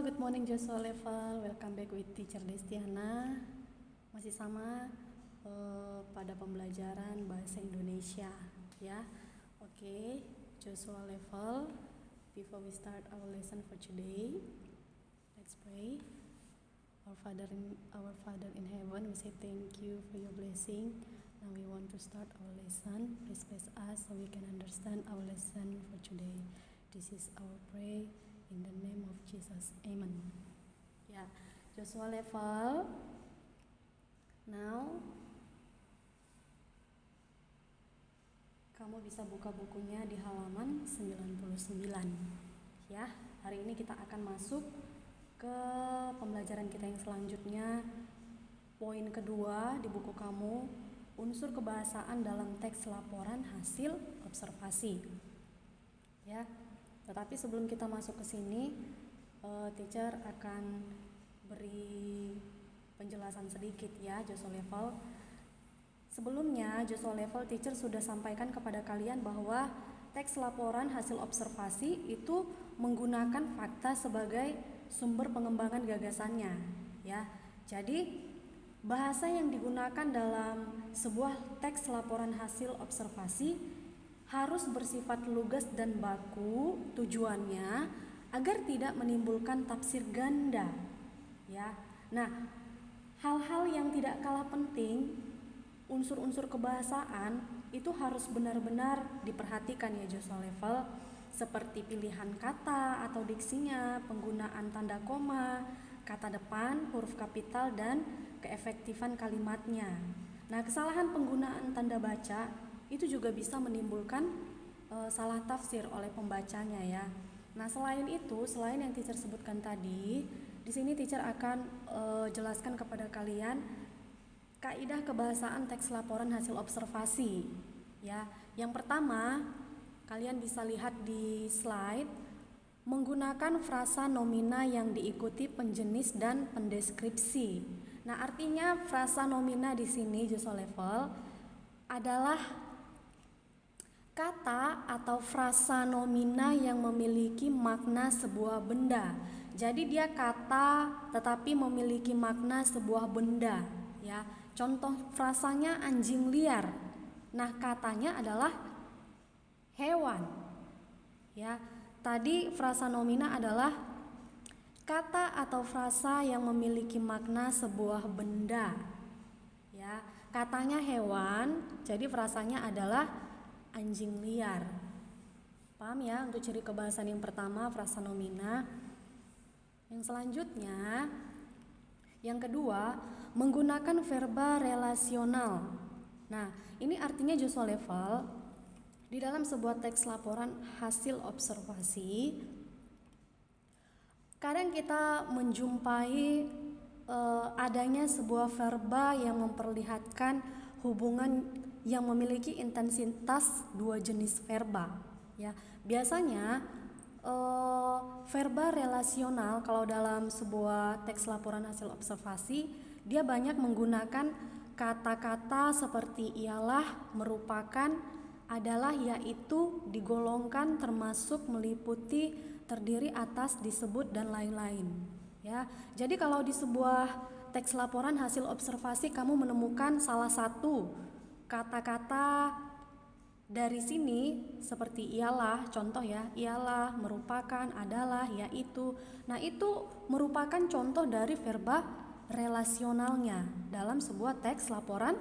good morning Joshua Level. Welcome back with Teacher Destiana. Masih sama pada pembelajaran bahasa Indonesia ya. Oke, Joshua Level. Before we start our lesson for today, let's pray. Our Father in heaven, we say thank you for your blessing. Now we want to start our lesson. Please bless us so we can understand our lesson for today. This is our prayer in the name of Jesus. Amen. Ya, Joshua Level. Now kamu bisa buka bukunya di halaman 99. Ya, hari ini kita akan masuk ke pembelajaran kita yang selanjutnya. Poin kedua di buku kamu, unsur kebahasaan dalam teks laporan hasil observasi. Ya. Tetapi sebelum kita masuk ke sini, teacher akan beri penjelasan sedikit ya, Joshua Level. Sebelumnya, Joshua Level teacher sudah sampaikan kepada kalian bahwa teks laporan hasil observasi itu menggunakan fakta sebagai sumber pengembangan gagasannya, ya. Jadi bahasa yang digunakan dalam sebuah teks laporan hasil observasi harus bersifat lugas dan baku, tujuannya agar tidak menimbulkan tafsir ganda, ya. Nah, hal-hal yang tidak kalah penting, unsur-unsur kebahasaan itu harus benar-benar diperhatikan ya Joshua Level, seperti pilihan kata atau diksinya, penggunaan tanda koma, kata depan, huruf kapital, dan keefektifan kalimatnya. Nah, kesalahan penggunaan tanda baca itu juga bisa menimbulkan salah tafsir oleh pembacanya ya. Nah, selain itu, selain yang teacher sebutkan tadi, di sini teacher akan jelaskan kepada kalian kaidah kebahasaan teks laporan hasil observasi ya. Yang pertama, kalian bisa lihat di slide, menggunakan frasa nomina yang diikuti penjenis dan pendeskripsi. Nah, artinya frasa nomina di sini Joshua Level adalah kata atau frasa nomina yang memiliki makna sebuah benda. Jadi dia kata tetapi memiliki makna sebuah benda ya. Contoh frasanya anjing liar. Nah, katanya adalah hewan. Ya. Tadi frasa nomina adalah kata atau frasa yang memiliki makna sebuah benda. Ya, katanya hewan, jadi frasanya adalah anjing liar. Paham ya untuk ciri kebahasan yang pertama, frasa nomina. Yang selanjutnya, yang kedua, menggunakan verba relasional. Nah, ini artinya Joshua Level, di dalam sebuah teks laporan hasil observasi, kadang kita menjumpai adanya sebuah verba yang memperlihatkan hubungan yang memiliki intensitas dua jenis verba ya. Biasanya verba relasional kalau dalam sebuah teks laporan hasil observasi dia banyak menggunakan kata-kata seperti ialah, merupakan, adalah, yaitu, digolongkan, termasuk, meliputi, terdiri atas, disebut, dan lain-lain ya. Jadi kalau di sebuah teks laporan hasil observasi kamu menemukan salah satu kata-kata dari sini seperti ialah, contoh ya, ialah, merupakan, adalah, yaitu. Nah, itu merupakan contoh dari verba relasionalnya dalam sebuah teks laporan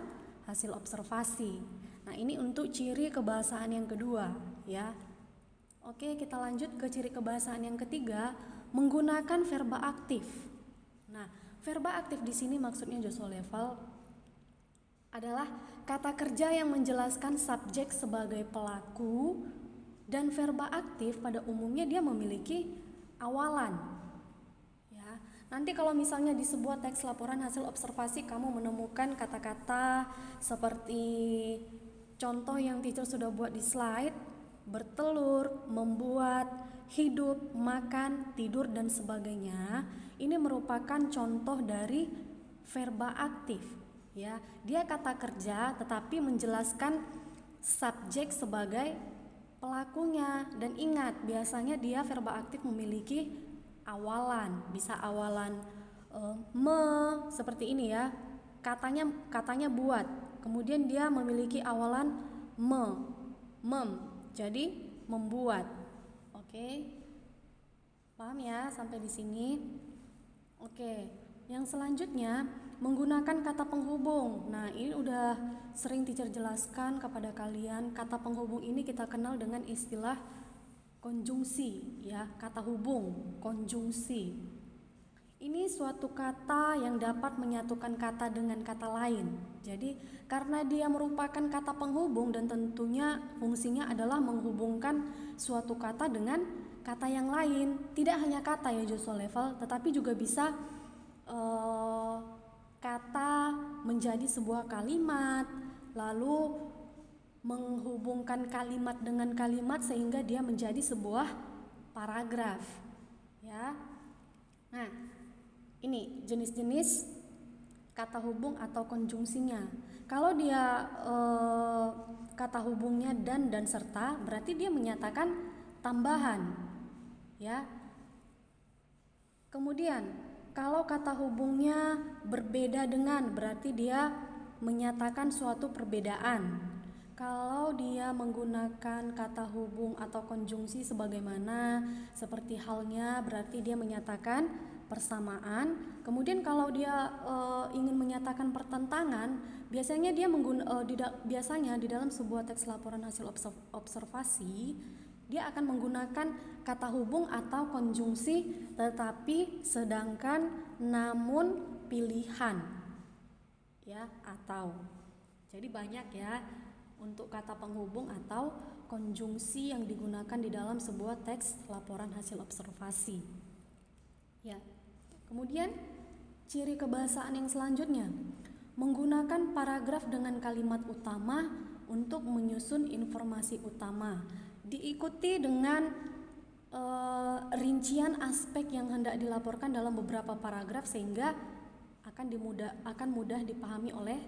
hasil observasi. Nah, ini untuk ciri kebahasaan yang kedua ya. Oke, kita lanjut ke ciri kebahasaan yang ketiga, menggunakan verba aktif. Nah, verba aktif di sini maksudnya Joshua Level adalah kata kerja yang menjelaskan subjek sebagai pelaku, dan verba aktif pada umumnya dia memiliki awalan. Ya, nanti kalau misalnya di sebuah teks laporan hasil observasi kamu menemukan kata-kata seperti contoh yang teacher sudah buat di slide, bertelur, membuat, hidup, makan, tidur, dan sebagainya. Ini merupakan contoh dari verba aktif ya. Dia kata kerja tetapi menjelaskan subjek sebagai pelakunya. Dan ingat, biasanya dia verba aktif memiliki awalan, bisa awalan me seperti ini ya. Katanya buat, kemudian dia memiliki awalan mem, jadi membuat. Oke, paham ya sampai di sini? Oke, yang selanjutnya menggunakan kata penghubung. Nah, ini udah sering teacher jelaskan kepada kalian. Kata penghubung ini kita kenal dengan istilah konjungsi ya, kata hubung, konjungsi. Ini suatu kata yang dapat menyatukan kata dengan kata lain. Jadi, karena dia merupakan kata penghubung dan tentunya fungsinya adalah menghubungkan suatu kata dengan kata yang lain. Tidak hanya kata ya Joshua Level, tetapi juga bisa kata menjadi sebuah kalimat, lalu menghubungkan kalimat dengan kalimat sehingga dia menjadi sebuah paragraf ya. Nah, ini jenis-jenis kata hubung atau konjungsinya. Kalau dia kata hubungnya dan serta, berarti dia menyatakan tambahan ya. Kemudian kalau kata hubungnya berbeda dengan, berarti dia menyatakan suatu perbedaan. Kalau dia menggunakan kata hubung atau konjungsi sebagaimana seperti halnya, berarti dia menyatakan persamaan. Kemudian kalau dia ingin menyatakan pertentangan, biasanya dia biasanya di dalam sebuah teks laporan hasil observasi, dia akan menggunakan kata hubung atau konjungsi tetapi sedangkan namun pilihan ya, atau. Jadi banyak ya untuk kata penghubung atau konjungsi yang digunakan di dalam sebuah teks laporan hasil observasi. Ya. Kemudian ciri kebahasaan yang selanjutnya, menggunakan paragraf dengan kalimat utama untuk menyusun informasi utama, diikuti dengan rincian aspek yang hendak dilaporkan dalam beberapa paragraf sehingga akan mudah dipahami oleh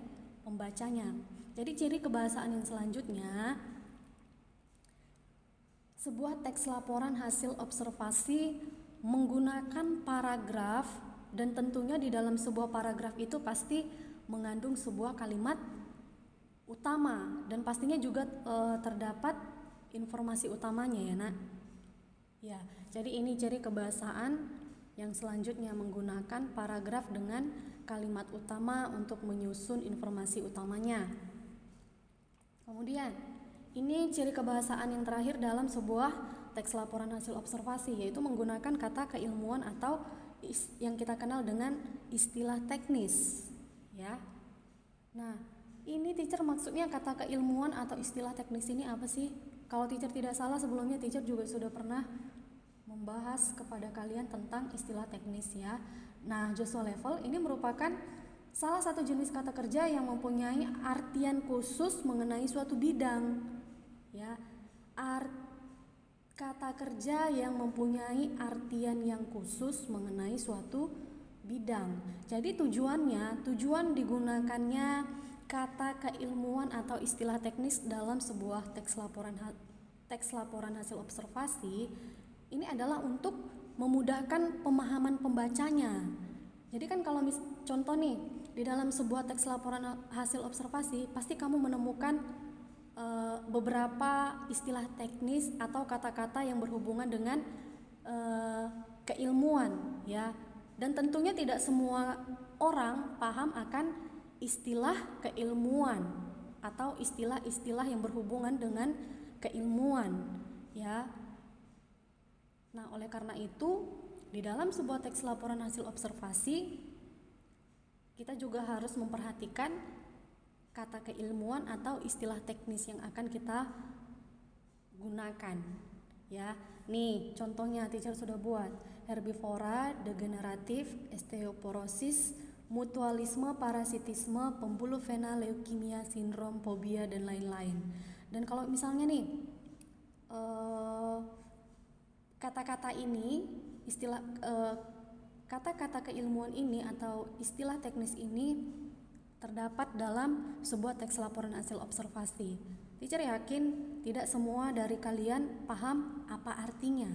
pembacanya. Jadi ciri kebahasaan yang selanjutnya, sebuah teks laporan hasil observasi menggunakan paragraf dan tentunya di dalam sebuah paragraf itu pasti mengandung sebuah kalimat utama dan pastinya juga terdapat informasi utamanya ya nak. Ya, jadi ini ciri kebahasaan yang selanjutnya, menggunakan paragraf dengan kalimat utama untuk menyusun informasi utamanya. Kemudian, ini ciri kebahasaan yang terakhir dalam sebuah teks laporan hasil observasi, yaitu menggunakan kata keilmuan atau yang kita kenal dengan istilah teknis ya. Nah, ini teacher maksudnya kata keilmuan atau istilah teknis ini apa sih? Kalau teacher tidak salah sebelumnya teacher juga sudah pernah membahas kepada kalian tentang istilah teknis ya. Nah, Joshua Level ini merupakan salah satu jenis kata kerja yang mempunyai artian khusus mengenai suatu bidang ya. Kata kerja yang mempunyai artian yang khusus mengenai suatu bidang. Jadi tujuan digunakannya kata keilmuan atau istilah teknis dalam sebuah teks laporan hasil observasi ini adalah untuk memudahkan pemahaman pembacanya. Jadi kan kalau contoh nih, di dalam sebuah teks laporan hasil observasi pasti kamu menemukan beberapa istilah teknis atau kata-kata yang berhubungan dengan keilmuan ya. Dan tentunya tidak semua orang paham akan istilah keilmuan atau istilah-istilah yang berhubungan dengan keilmuan ya. Nah, oleh karena itu di dalam sebuah teks laporan hasil observasi kita juga harus memperhatikan kata keilmuan atau istilah teknis yang akan kita gunakan ya. Nih contohnya teacher sudah buat: herbivora, degeneratif, osteoporosis, mutualisme, parasitisme, pembuluh vena, leukemia, sindrom, fobia dan lain-lain. Dan kalau misalnya nih kata-kata ini, kata-kata keilmuan ini atau istilah teknis ini terdapat dalam sebuah teks laporan hasil observasi. Teacher yakin tidak semua dari kalian paham apa artinya.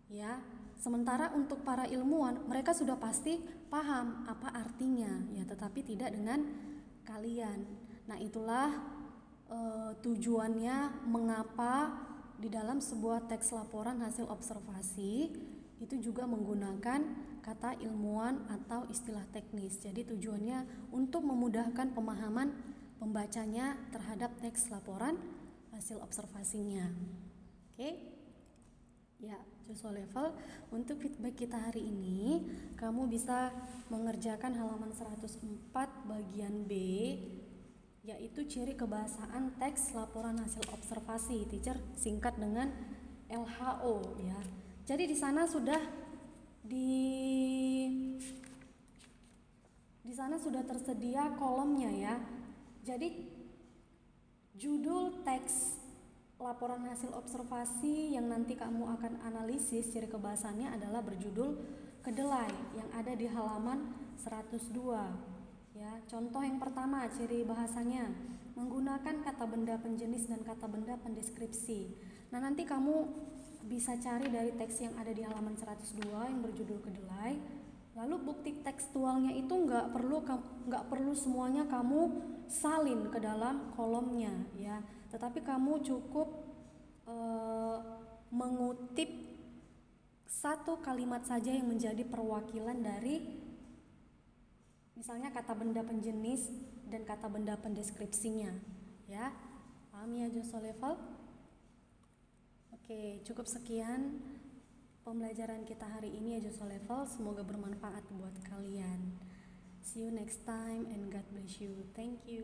Ya, Sementara untuk para ilmuwan, mereka sudah pasti paham apa artinya, ya, tetapi tidak dengan kalian. Nah, itulah tujuannya mengapa di dalam sebuah teks laporan hasil observasi itu juga menggunakan kata ilmuwan atau istilah teknis. Jadi tujuannya untuk memudahkan pemahaman pembacanya terhadap teks laporan hasil observasinya. Oke? Ya, Joshua Level, untuk feedback kita hari ini, kamu bisa mengerjakan halaman 104 bagian B, yaitu ciri kebahasaan teks laporan hasil observasi. Teacher singkat dengan LHO, ya. Jadi di sana sudah tersedia kolomnya, ya. Jadi judul teks laporan hasil observasi yang nanti kamu akan analisis ciri kebahasannya adalah berjudul kedelai yang ada di halaman 102. Ya, contoh yang pertama ciri bahasanya menggunakan kata benda penjenis dan kata benda pendeskripsi. Nah, nanti kamu bisa cari dari teks yang ada di halaman 102 yang berjudul kedelai. Lalu bukti tekstualnya itu nggak perlu semuanya kamu salin ke dalam kolomnya, ya. Tetapi kamu cukup mengutip satu kalimat saja yang menjadi perwakilan dari misalnya kata benda penjenis dan kata benda pendeskripsinya, ya. Paham ya Joshua Level? Oke, cukup sekian pembelajaran kita hari ini ya Joshua Level. Semoga bermanfaat buat kalian. See you next time and God bless you. Thank you.